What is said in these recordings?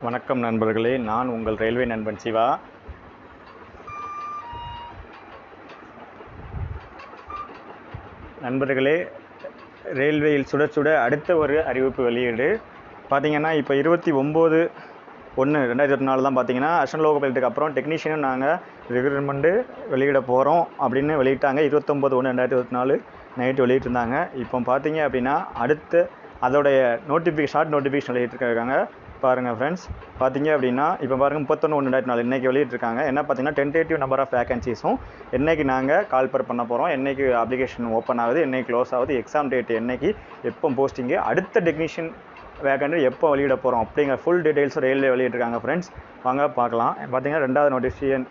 வணக்கம் நண்பர்களே, நான் உங்கள் ரயில்வே நண்பன் சிவா. நண்பர்களே, ரயில்வேயில் சுட சுட அடுத்த ஒரு அறிவிப்பு வெளியீடு பார்த்திங்கன்னா, இப்போ 29/1/2024 தான் பார்த்திங்கன்னா அசிஸ்டன்ட் லோகோ பைலட்டுக்கு அப்புறம் டெக்னீஷியனும் நாங்கள் ரெக்ரூட்மெண்ட்டு வெளியிட போகிறோம் அப்படின்னு வெளியிட்டாங்க. 29/1/2024 நைட்டு வெளியிட்டிருந்தாங்க. இப்போ பார்த்தீங்க அப்படின்னா அடுத்த அதோடைய ஷார்ட் நோட்டிஃபிகேஷன் வெளியிட்டிருக்காங்க. பாருங்கள் ஃப்ரெண்ட்ஸ், பார்த்தீங்க அப்படின்னா இப்போ பாருங்கள் 31/1/2024 இன்றைக்கி வெளியிட்டிருக்காங்க. என்ன பார்த்தீங்கன்னா டென்டேட்டிவ் நம்பர் ஆஃப் வேகன்சிஸும் என்றைக்கு நாங்கள் கால்பர் பண்ண போகிறோம், என்றைக்கு அப்ளிகேஷன் ஓப்பன் ஆகுது, என்றைக்கு க்ளோஸ் ஆகுது, எக்ஸாம் டேட் என்றைக்கு, எப்போ போஸ்டிங்கு, அடுத்த டெக்னீஷியன் வேகன்ட் எப்போ வெளியிட போகிறோம் அப்படிங்கிற ஃபுல் டீட்டெயில்ஸும் ரயில்வே வெளியிட்டிருக்காங்க. ஃப்ரெண்ட்ஸ் வாங்க பார்க்கலாம். பார்த்தீங்கன்னா ரெண்டாவது நோட்டிஃபிகேஷன்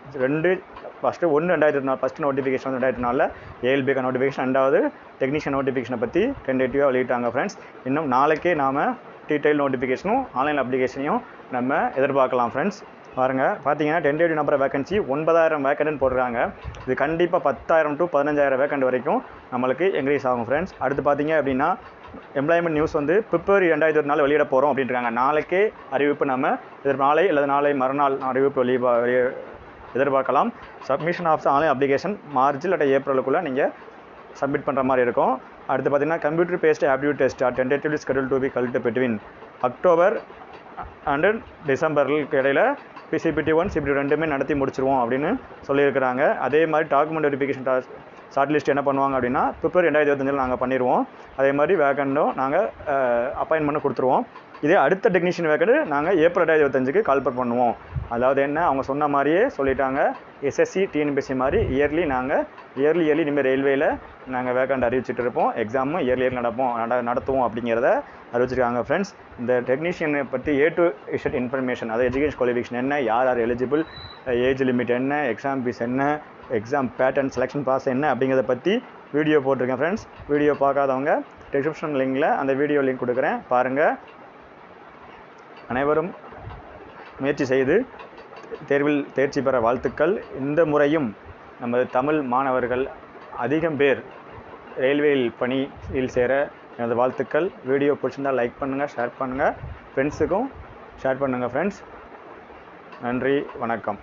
ஃபஸ்ட்டு 1/2024 ஃபஸ்ட்டு நோட்டிஃபிகேஷன் 2004 ஏஎல்பிக்கு நோட்டிஃபிகேஷன், ரெண்டாவது டெக்னீஷியன் நோட்டிஃபிகேஷனை பற்றி டென்டேட்டிவாக வெளியிட்டாங்க. ஃப்ரெண்ட்ஸ் இன்னும் நாளைக்கே நாம் டீட்டெயில் நோட்டிஃபிகேஷனும் ஆன்லைன் அப்ளிகேஷனையும் நம்ம எதிர்பார்க்கலாம். ஃப்ரெண்ட்ஸ் பாருங்கள், பார்த்தீங்கன்னா டென்டேட்டிவ் நம்பர் வேகன்சி 9,000 வேக்கண்ட்னு போடுறாங்க. இது கண்டிப்பாக 10,000 to 15,000 வேக்கண்ட் வரைக்கும் நம்மளுக்கு இன்க்ரீஸ் ஆகும். ஃப்ரெண்ட்ஸ் அடுத்து பார்த்தீங்க அப்படின்னா எம்ப்ளாய்மெண்ட் நியூஸ் வந்து பிப்ரவரி 2024 வெளியிட போகிறோம் அப்படின்றாங்க. நாளைக்கே அறிவிப்பு நம்ம நாளை அல்லது நாளை மறுநாள் அறிவிப்பு எதிர்பார்க்கலாம். Submission of online application March இல்லாட்ட ஏப்ரலுக்குள்ளே நீங்கள் சப்மிட் பண்ணுற மாதிரி இருக்கும். அடுத்து பார்த்திங்கன்னா computer based aptitude test tentatively schedule to be held between October and டிசம்பருக்கு இடையில் CPT 1 CPT 2 ரெண்டுமே நடத்தி முடிச்சிருவோம் அப்படின்னு சொல்லியிருக்கிறாங்க. அதே மாதிரி டாக்குமெண்ட் வெரிஃபிகேஷன் ஷார்ட் லிஸ்ட் என்ன பண்ணுவாங்க அப்படின்னா பிப்ரவரி 2025 நாங்கள் பண்ணிடுவோம். அதே மாதிரி வேக்கண்டும் நாங்கள் அப்பாயின்மெண்ட் கொடுத்துருவோம். இதே அடுத்த டெக்னீஷியன் வேக்கண்ட் நாங்கள் ஏப்ரல் 2025க்கு கால்பர் பண்ணுவோம். அதாவது என்ன, அவங்க சொன்ன மாதிரியே சொல்லிட்டாங்க. SSC TNPSC மாதிரி இயர்லி இனிமேல் ரயில்வேயில் நாங்கள் வேக்கண்ட் அறிவிச்சிட்டு இருப்போம். எக்ஸாமும் இயர்லி நடத்துவோம் அப்படிங்கிறத அறிவிச்சிருக்காங்க. ஃப்ரெண்ட்ஸ் இந்த டெக்னீஷியனை பற்றி A to Z இன்ஃபர்மேஷன், அதாவது எஜுகேஷன் குவாலிஃபிகேஷன் என்ன, யார் எலிஜிபிள், ஏஜ் லிமிட் என்ன, எக்ஸாம் ஃபீஸ் என்ன, எக்ஸாம் பேட்டர்ன், செலெக்ஷன் ப்ராசஸ் என்ன அப்படிங்கிறத பற்றி வீடியோ போட்டிருக்கேன். ஃப்ரெண்ட்ஸ் வீடியோ பார்க்காதவங்க டிஸ்கிரிப்ஷன் லிங்கில் அந்த வீடியோ லிங்க் கொடுக்குறேன், பாருங்கள். அனைவரும் முயற்சி செய்து தேர்வில் தேர்ச்சி பெற வாழ்த்துக்கள். இந்த முறையும் நமது தமிழ் மாணவர்கள் அதிகம் பேர் ரயில்வேயில் பணியில் சேர எனது வாழ்த்துக்கள். வீடியோ பிடிச்சிருந்தால் லைக் பண்ணுங்கள், ஷேர் பண்ணுங்கள், ஃப்ரெண்ட்ஸுக்கும் ஷேர் பண்ணுங்கள். ஃப்ரெண்ட்ஸ் நன்றி, வணக்கம்.